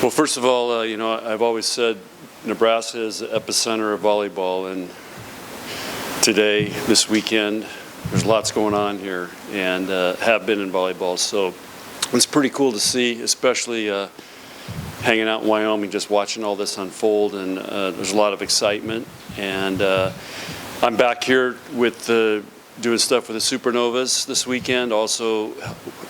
Well, first of all, I've always said Nebraska is the epicenter of volleyball, and today, this weekend, there's lots going on here, and have been in volleyball. So it's pretty cool to see, especially hanging out in Wyoming, just watching all this unfold, and there's a lot of excitement. And I'm back here with doing stuff with the Supernovas this weekend, also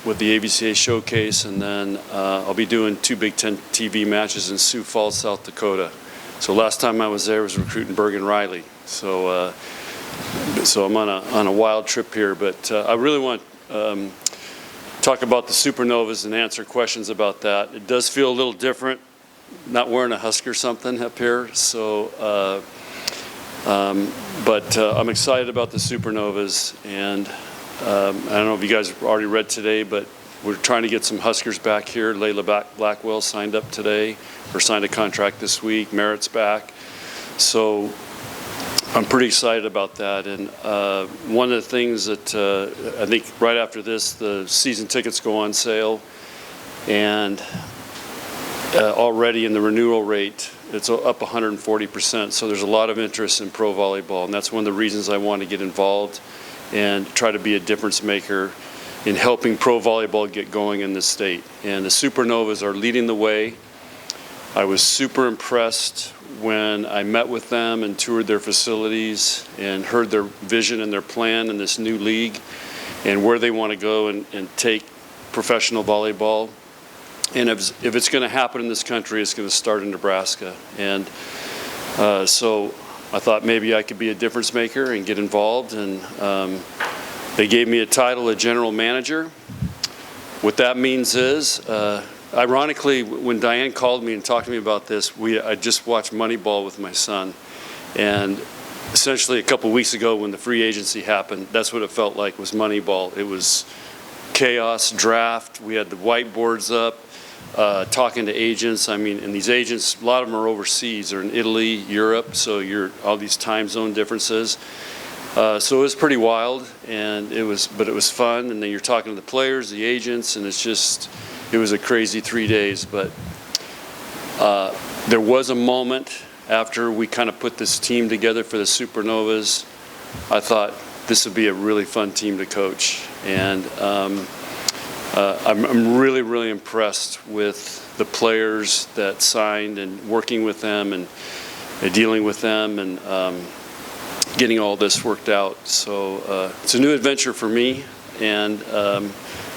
with the AVCA showcase, and then I'll be doing 2 Big Ten TV matches in Sioux Falls, South Dakota. So last time I was there was recruiting Bergen Riley. So I'm on a wild trip here, but I really want to talk about the Supernovas and answer questions about that. It does feel a little different, not wearing a Husker something up here. So, but I'm excited about the Supernovas, and I don't know if you guys have already read today, but we're trying to get some Huskers back here. Layla Blackwell signed up today, or signed a contract this week. Merritt's back. So I'm pretty excited about that. And one of the things that I think right after this, the season tickets go on sale, and already in the renewal rate, it's up 140%. So there's a lot of interest in pro volleyball, and that's one of the reasons I want to get involved and try to be a difference maker in helping pro volleyball get going in this state. And the Supernovas are leading the way. I was super impressed when I met with them and toured their facilities and heard their vision and their plan in this new league and where they want to go and take professional volleyball. And if it's going to happen in this country, it's going to start in Nebraska. And so I thought maybe I could be a difference maker and get involved. And they gave me a title of general manager. What that means is, ironically, when Diane called me and talked to me about this, I just watched Moneyball with my son. And essentially a couple weeks ago when the free agency happened, that's what it felt like, was Moneyball. It was chaos, draft. We had the whiteboards up, talking to agents. I mean, and these agents, a lot of them are overseas. They're in Italy, Europe, so you're all these time zone differences. So it was pretty wild, but it was fun. And then you're talking to the players, the agents, and it was a crazy 3 days. But there was a moment after we kind of put this team together for the Supernovas. I thought this would be a really fun team to coach. And I'm really, really impressed with the players that signed and working with them and dealing with them and getting all this worked out. So it's a new adventure for me, and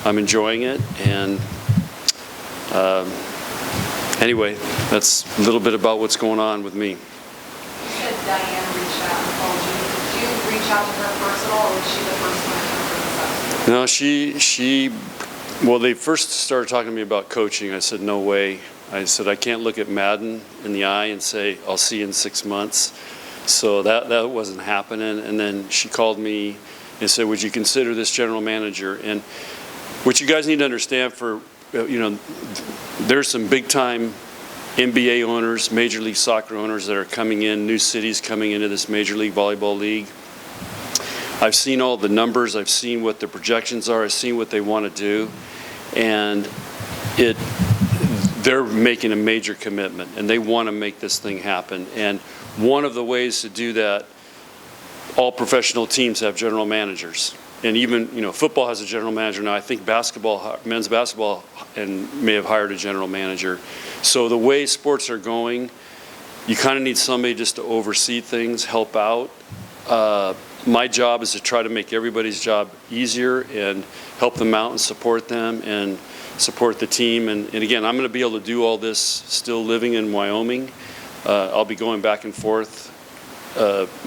I'm enjoying it. And anyway, that's a little bit about what's going on with me. You said Diane reached out and called you. Did you reach out to her personal, or was she the first one to bring this up? No, well, they first started talking to me about coaching. I said, no way. I said, I can't look at Madden in the eye and say, I'll see you in 6 months. So that wasn't happening. And then she called me and said, would you consider this general manager? And what you guys need to understand, there's some big time NBA owners, Major League Soccer owners that are coming in, new cities coming into this Major League Volleyball League. I've seen all the numbers, I've seen what the projections are, I've seen what they want to do, and they're making a major commitment, and they want to make this thing happen. And one of the ways to do that, all professional teams have general managers. And even, football has a general manager now. I think men's basketball may have hired a general manager. So the way sports are going, you kind of need somebody just to oversee things, help out. My job is to try to make everybody's job easier and help them out and support them and support the team. And again, I'm going to be able to do all this still living in Wyoming. I'll be going back and forth,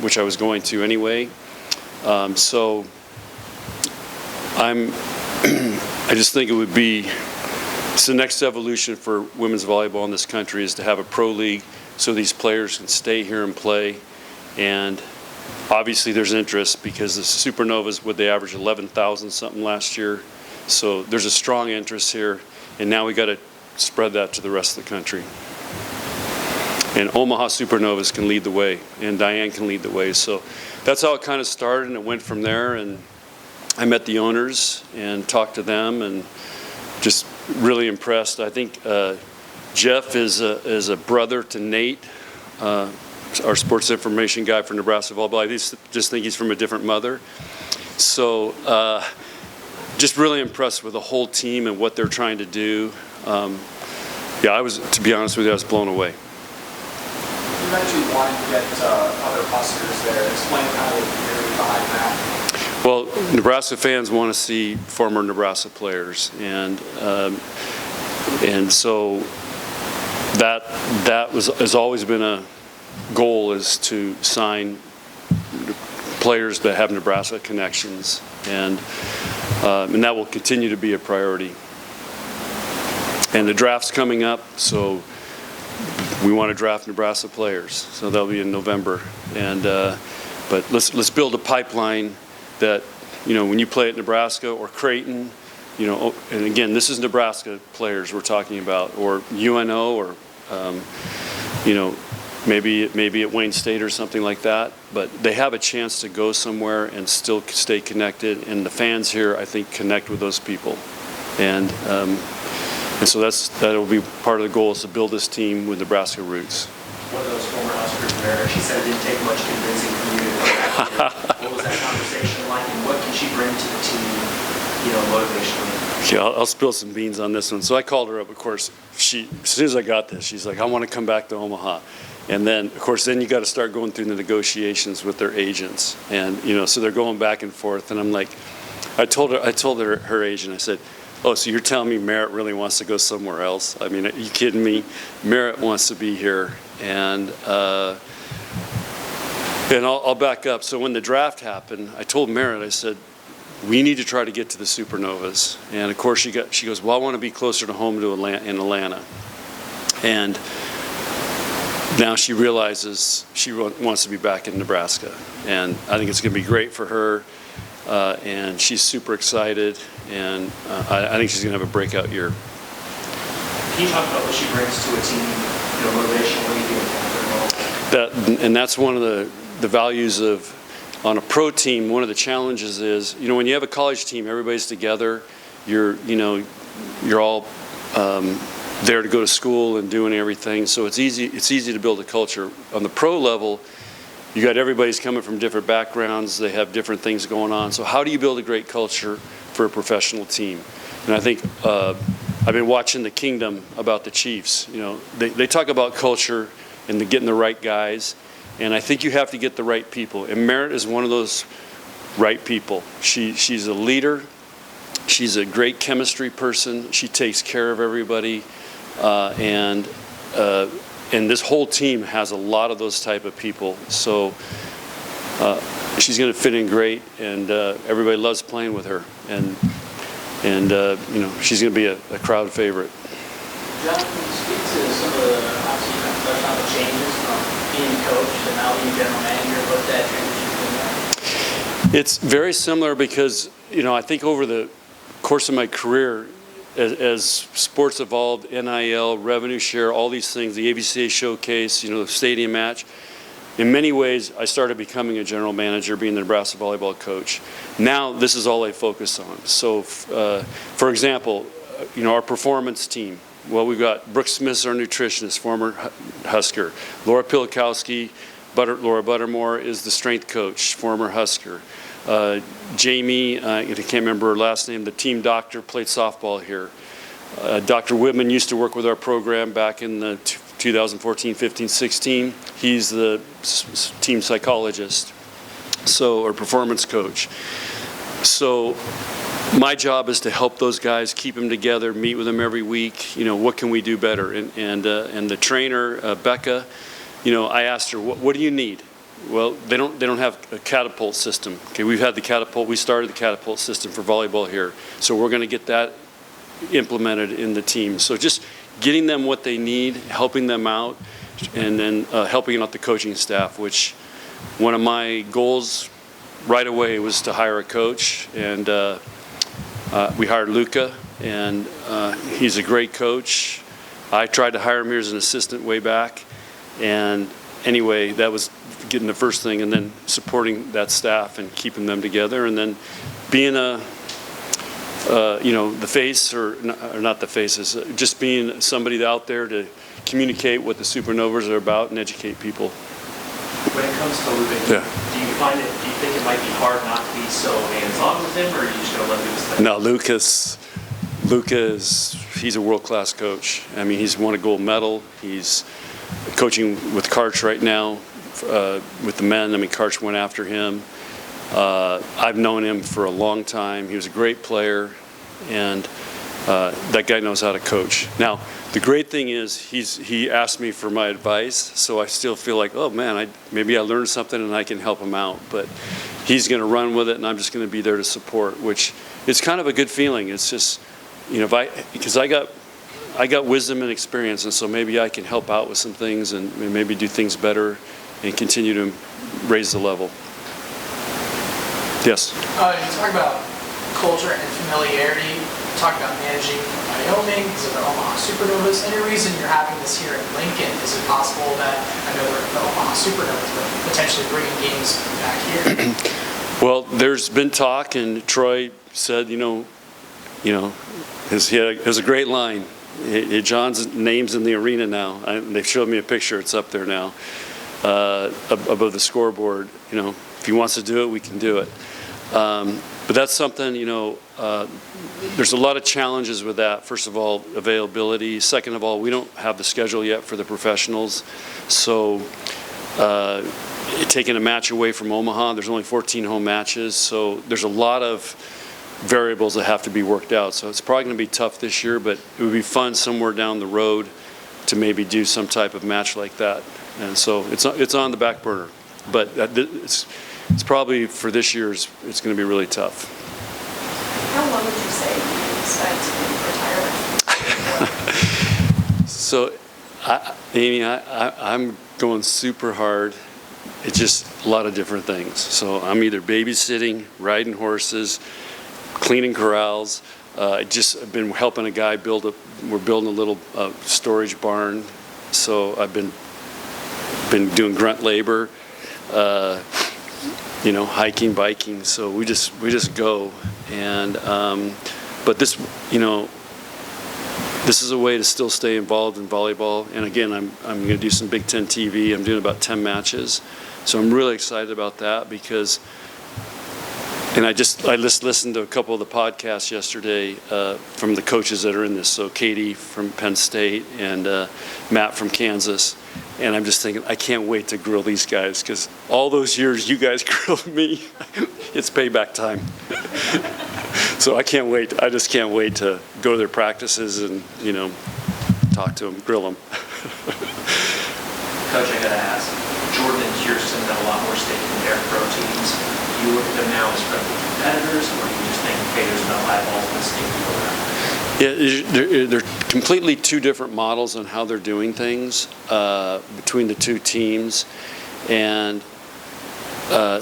which I was going to anyway. So I just think it's the next evolution for women's volleyball in this country is to have a pro league so these players can stay here and play. And obviously there's interest because the Supernovas, they average 11,000 something last year. So there's a strong interest here, and now we got to spread that to the rest of the country. And Omaha Supernovas can lead the way, and Diane can lead the way. So that's how it kind of started, and it went from there. And I met the owners and talked to them, and just really impressed. I think Jeff is a brother to Nate, our sports information guy for Nebraska volleyball. I just think he's from a different mother. So just really impressed with the whole team and what they're trying to do. Yeah, to be honest with you, I was blown away. You mentioned wanting to get other Huskers there. Explain kind of the theory behind that. Well, Nebraska fans want to see former Nebraska players, and so that has always been a goal, is to sign players that have Nebraska connections, and that will continue to be a priority. And the draft's coming up, so we want to draft Nebraska players. So that'll be in November. And but let's build a pipeline that, when you play at Nebraska or Creighton, and again, this is Nebraska players we're talking about, or UNO, or maybe at Wayne State or something like that. But they have a chance to go somewhere and still stay connected. And the fans here, I think, connect with those people. And so that'll be part of the goal, is to build this team with Nebraska roots. One of those former Huskers there, she said it didn't take much convincing from you to come back here. What was that conversation like, and what can she bring to the team, motivationally? Yeah, I'll spill some beans on this one. So I called her up, of course. As soon as I got this, she's like, I want to come back to Omaha. And then, of course, you got to start going through the negotiations with their agents. And, so they're going back and forth. And I'm like, I told her agent, I said, oh, so you're telling me Merritt really wants to go somewhere else? I mean, are you kidding me? Merritt wants to be here. And I'll back up. So when the draft happened, I told Merritt, I said, we need to try to get to the Supernovas. And of course she goes, well, I want to be closer to home in Atlanta. And now she realizes she wants to be back in Nebraska. And I think it's going to be great for her. And she's super excited, and I think she's going to have a breakout year. Can you talk about what she brings to a team, motivationally? And that's one of the values of, on a pro team, one of the challenges is, when you have a college team, everybody's together, you're all there to go to school and doing everything, so it's easy to build a culture. On the pro level, you got everybody's coming from different backgrounds, they have different things going on, so how do you build a great culture for a professional team? And I think I've been watching The Kingdom about the Chiefs. They talk about culture and getting the right guys, and I think you have to get the right people, and Merritt is one of those right people. She's a leader, she's a great chemistry person, she takes care of everybody, and this whole team has a lot of those type of people. So she's going to fit in great, and everybody loves playing with her. And she's going to be a crowd favorite. John, can you speak to some of the, obviously you touched on the changes from being coach to now being general manager, what that transition been like? It's very similar because, I think over the course of my career, as sports evolved, NIL, revenue share, all these things, the ABCA showcase, the stadium match, in many ways, I started becoming a general manager, being the Nebraska volleyball coach. Now, this is all I focus on. So, for example, our performance team. Well, we've got Brooke Smith, our nutritionist, former Husker. Laura Pilakowski, Laura Buttermore is the strength coach, former Husker. Jamie, I can't remember her last name, the team doctor, played softball here. Dr. Whitman used to work with our program back in the 2014, 15, 16. He's the team psychologist, or performance coach. So my job is to help those guys, keep them together, meet with them every week. What can we do better? And the trainer, Becca, I asked her, what do you need? Well, they don't have a catapult system. Okay, we started the catapult system for volleyball here. So we're going to get that implemented in the team. So just getting them what they need, helping them out, and then helping out the coaching staff, which one of my goals right away was to hire a coach. And we hired Luca, and he's a great coach. I tried to hire him here as an assistant way back. And anyway, that was getting the first thing, and then supporting that staff and keeping them together, and then being the face, or not the faces, just being somebody out there to communicate what the Supernovas are about and educate people. When it comes to Luka, do you think it might be hard not to be so hands-on with him, or are you just going to let him do his thing? No, he's a world-class coach. I mean, he's won a gold medal. He's coaching with Karch right now with the men. I mean, Karch went after him. I've known him for a long time. He was a great player, and that guy knows how to coach. Now, the great thing is he asked me for my advice, so I still feel like, oh man, maybe I learned something and I can help him out. But he's going to run with it, and I'm just going to be there to support, which is kind of a good feeling. It's just, because I got wisdom and experience, and so maybe I can help out with some things and maybe do things better and continue to raise the level. Yes? You talk about culture and familiarity. You talk about managing Wyoming, because of the Omaha Supernovas. Any reason you're having this here in Lincoln? Is it possible that, I know they're the Omaha Supernovas, but potentially bringing games back here? Well, there's been talk, and Troy said, there's a great line. John's name's in the arena now. They've showed me a picture. It's up there now, above the scoreboard. If he wants to do it, we can do it. But that's something, there's a lot of challenges with that. First of all, availability. Second of all, we don't have the schedule yet for the professionals. So taking a match away from Omaha, there's only 14 home matches. So there's a lot of variables that have to be worked out. So it's probably going to be tough this year, but it would be fun somewhere down the road to maybe do some type of match like that. And so it's on the back burner. But it's probably, for this year, it's going to be really tough. How long would you say you expect retirement? So, Amy, I'm going super hard. It's just a lot of different things. So I'm either babysitting, riding horses, cleaning corrals. I've been helping a guy we're building a little storage barn. So I've been doing grunt labor. Hiking, biking. So we just go, and but this is a way to still stay involved in volleyball. And again, I'm going to do some Big Ten TV. I'm doing about 10 matches, so I'm really excited about that because. And I just listened to a couple of the podcasts yesterday from the coaches that are in this. So Katie from Penn State and Matt from Kansas. And I'm just thinking, I can't wait to grill these guys because all those years you guys grilled me, it's payback time. So I can't wait. I just can't wait to go to their practices and, talk to them, grill them. Coach, I got to ask, Jordan and Kirsten have a lot more stake in their pro teams. Do you look at them now as friendly competitors, or do you just think, okay, there's no eyeballs in this team to go around? Yeah, they're completely two different models on how they're doing things between the two teams. And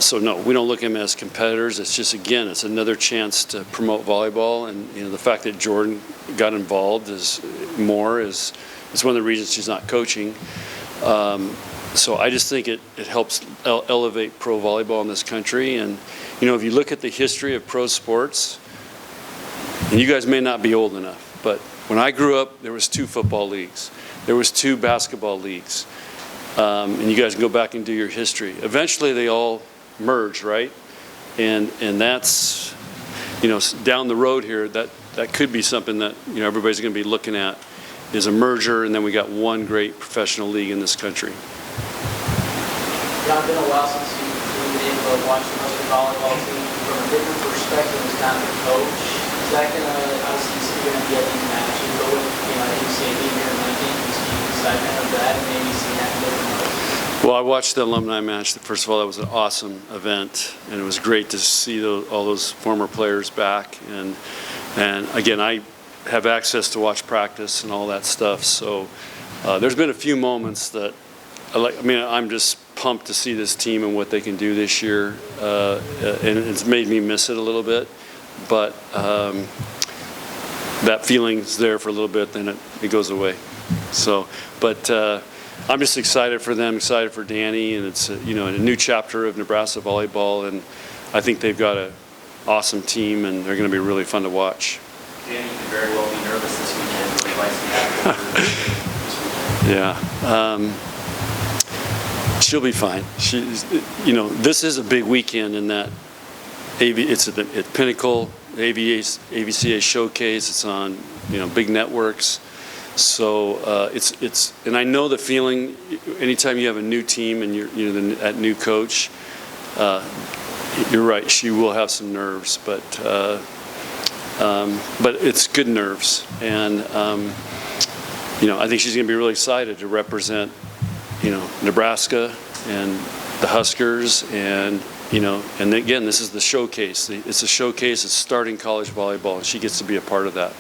so, no, we don't look at them as competitors. It's just, again, it's another chance to promote volleyball. And, the fact that Jordan got involved is one of the reasons she's not coaching. So I just think it helps elevate pro volleyball in this country. And, if you look at the history of pro sports, and you guys may not be old enough, but when I grew up, there was 2 football leagues. There was 2 basketball leagues. And you guys can go back and do your history. Eventually, they all merged, right? And that's, down the road here, that could be something that, everybody's going to be looking at is a merger, and then we got one great professional league in this country. John, it's been a while since you've been able to watch the Husker volleyball team from a different perspective as not the coach. Is that going to, obviously, you're going to be at these matches, but with, ABCA being here in Lincoln, you see the excitement of that and maybe see that different ways? Well, I watched the alumni match. First of all, that was an awesome event, and it was great to see all those former players back. And again, I have access to watch practice and all that stuff. So there's been a few moments that I'm just pumped to see this team and what they can do this year, and it's made me miss it a little bit. But that feeling's there for a little bit, then it goes away. So, but I'm just excited for them, excited for Danny, and it's a new chapter of Nebraska volleyball, and I think they've got a awesome team, and they're going to be really fun to watch. Dan, you could very well be nervous this weekend. Really nice to have you this weekend. Yeah. She'll be fine. She's, this is a big weekend in that it's at Pinnacle, AVCA Showcase. It's on, big networks. So and I know the feeling. Anytime you have a new team and that new coach, you're right. She will have some nerves, but it's good nerves, and I think she's going to be really excited to represent, Nebraska and the Huskers, and and again, this is the showcase. It's a showcase. It's starting college volleyball, and she gets to be a part of that.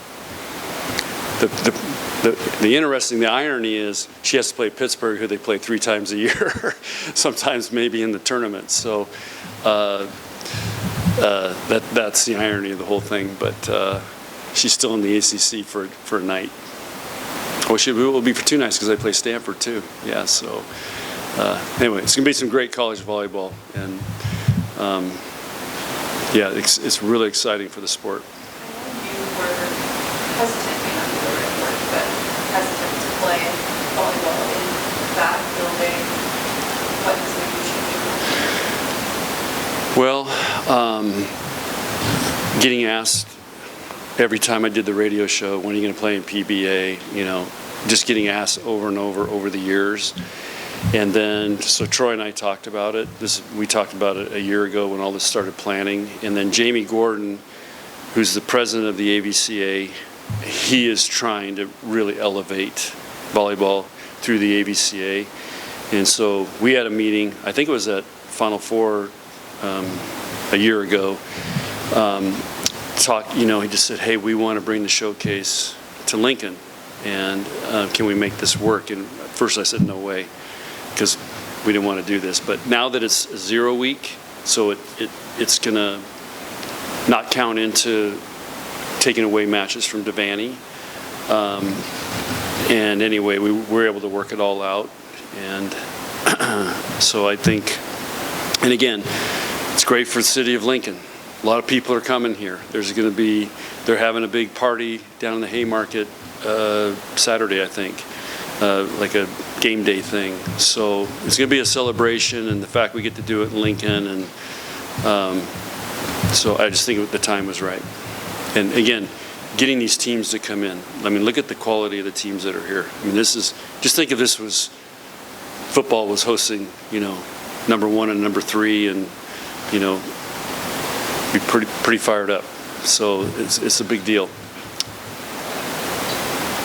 The irony is she has to play Pittsburgh, who they play 3 times a year, sometimes maybe in the tournament. So that's the irony of the whole thing. But she's still in the ACC for a night. Well, it will be for 2 nights because they play Stanford too. Yeah. So anyway, it's gonna be some great college volleyball, and it's really exciting for the sport. You were hesitant, may not be the right word, but hesitant to play volleyball in that building. What is the future? Well, getting asked every time I did the radio show, when are you going to play in PBA? Just getting asked over and over the years. And then, so Troy and I talked about it. We talked about it a year ago when all this started planning. And then Jamie Gordon, who's the president of the AVCA, he is trying to really elevate volleyball through the AVCA. And so we had a meeting, I think it was at Final Four a year ago. He just said, hey, we want to bring the showcase to Lincoln, and can we make this work? And at first I said, no way, because we didn't want to do this. But now that it's a 0 week, so it's going to not count into taking away matches from Devaney. And anyway, we were able to work it all out. And so I think, and again, it's great for the city of Lincoln. A lot of people are coming here. They're having a big party down in the Haymarket Saturday, I think, like a game day thing. So it's going to be a celebration, and the fact we get to do it in Lincoln, and so I just think the time was right. And again, getting these teams to come in. I mean, look at the quality of the teams that are here. I mean, just think if this was football was hosting, number 1 and number 3, and be pretty fired up. So it's a big deal.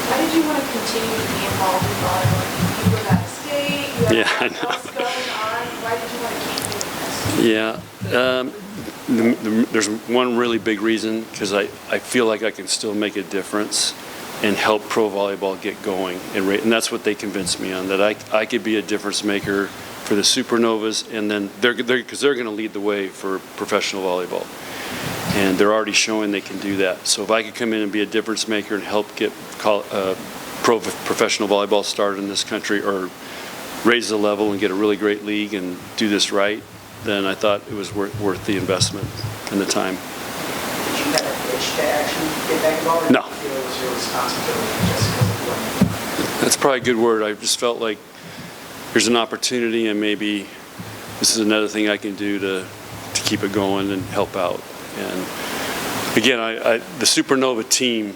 Why did you want to continue to be involved in volleyball? You were out of state, you had something else going on. Why did you want to keep doing this? Yeah, there's one really big reason, because I feel like I can still make a difference and help pro volleyball get going. And that's what they convinced me on, that I could be a difference maker for the Supernovas, and then because they're going to lead the way for professional volleyball, and they're already showing they can do that. So if I could come in and be a difference maker and help get professional volleyball started in this country, or raise the level and get a really great league and do this right, then I thought it was worth the investment and the time. Did you have an itch to actually get back involved? No. Or did you feel it was your responsibility just because of what you done? That's probably a good word. I just felt like there's an opportunity, and maybe this is another thing I can do to keep it going and help out. And again, the Supernova team,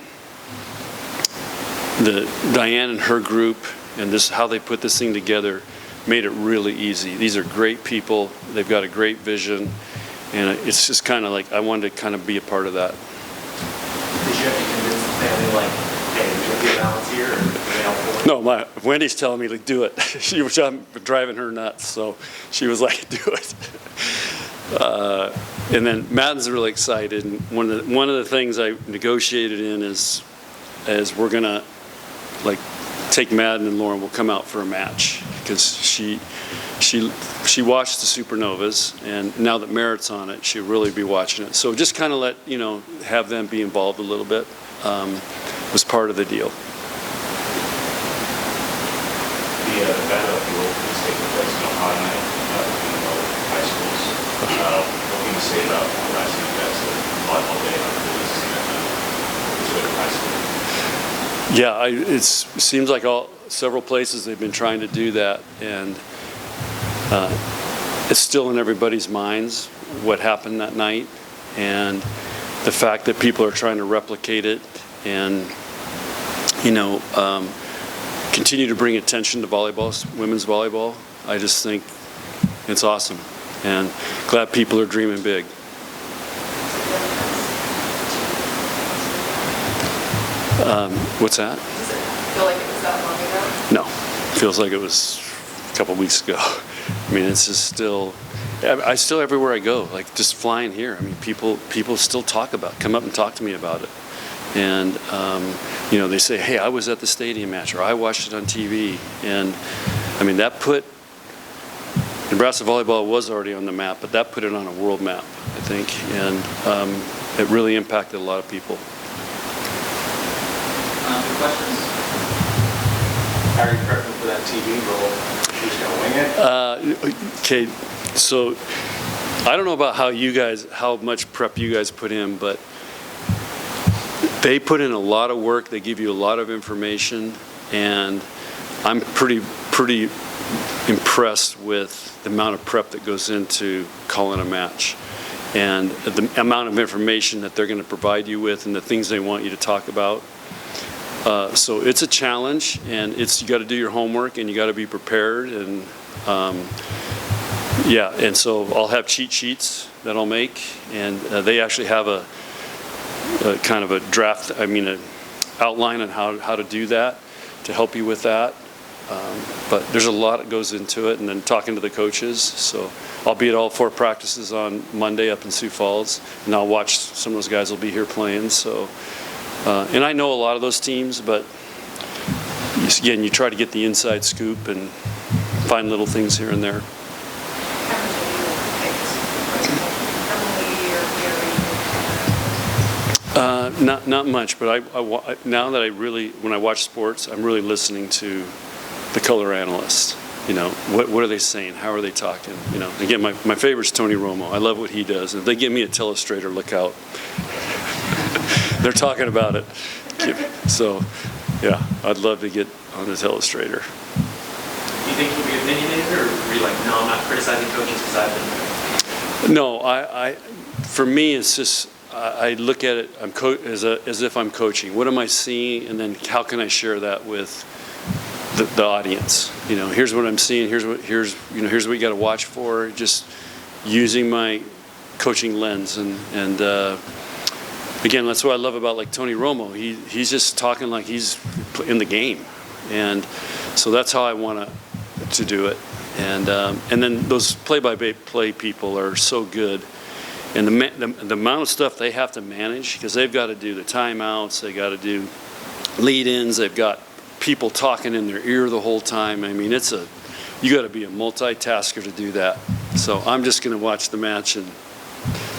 Diane and her group, and how they put this thing together, made it really easy. These are great people. They've got a great vision, and it's just kind of like I wanted to kind of be a part of that. Did you have to convince the family, like, hey, there's going to be a balance here, or did they help? No, Wendy's telling me to do it. I'm driving her nuts, so she was like, do it. And then Madden's really excited. And one of the things I negotiated in is we're gonna take Madden, and Lauren will come out for a match, because she watched the Supernovas, and now that Merritt's on it, she'll really be watching it. So just kind of have them be involved a little bit was part of the deal. The battle of the Open is taking place in Ohio, high schools. Looking to say about what I see you guys at volleyball day on the high school. Yeah, it seems like several places they've been trying to do that, and it's still in everybody's minds what happened that night, and the fact that people are trying to replicate it and, continue to bring attention to volleyball, women's volleyball. I just think it's awesome, and glad people are dreaming big. What's that? Does it feel like it was that long ago? No, feels like it was a couple weeks ago. I mean, it's just still, I still, everywhere I go, like just flying here, I mean, people still come up and talk to me about it. And, they say, hey, I was at the stadium match, or I watched it on TV. And, I mean, that put, Nebraska volleyball was already on the map, but that put it on a world map, I think. And it really impacted a lot of people. Questions? How are you prepping for that TV role? Who's going to wing it? Okay, so I don't know about how much prep you guys put in, but they put in a lot of work. They give you a lot of information, and I'm pretty impressed with the amount of prep that goes into calling a match, and the amount of information that they're going to provide you with, and the things they want you to talk about. So it's a challenge, and you got to do your homework, and you got to be prepared, and and so I'll have cheat sheets that I'll make, and they actually have a kind of a draft, an outline on how to do that, to help you with that. But there's a lot that goes into it, and then talking to the coaches. So I'll be at all 4 practices on Monday up in Sioux Falls, and I'll watch some of those guys will be here playing. So. And I know a lot of those teams, but again, you try to get the inside scoop and find little things here and there. Not much, but now that when I watch sports, I'm really listening to the color analysts. What are they saying? How are they talking? Again, my favorite's Tony Romo. I love what he does. If they give me a telestrator, look out. They're talking about it. So, yeah, I'd love to get on the telestrator. Do you think you'll be opinionated, or are you like, no, I'm not criticizing coaches because I've been there? No, for me, it's just, I look at it as if I'm coaching. What am I seeing, and then how can I share that with the audience? Here's what I'm seeing. Here's what you got to watch for. Just using my coaching lens, and again, that's what I love about like Tony Romo. He's just talking like he's in the game, and so that's how I want to do it. And then those play-by-play people are so good, and the amount of stuff they have to manage, because they've got to do the timeouts, they got to do lead-ins, they've got people talking in their ear the whole time. I mean, you got to be a multitasker to do that. So I'm just going to watch the match and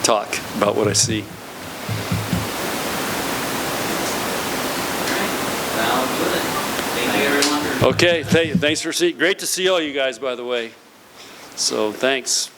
talk about what I see. Thank you, everyone. Okay, thanks for seeing. Great to see all you guys, by the way. So thanks.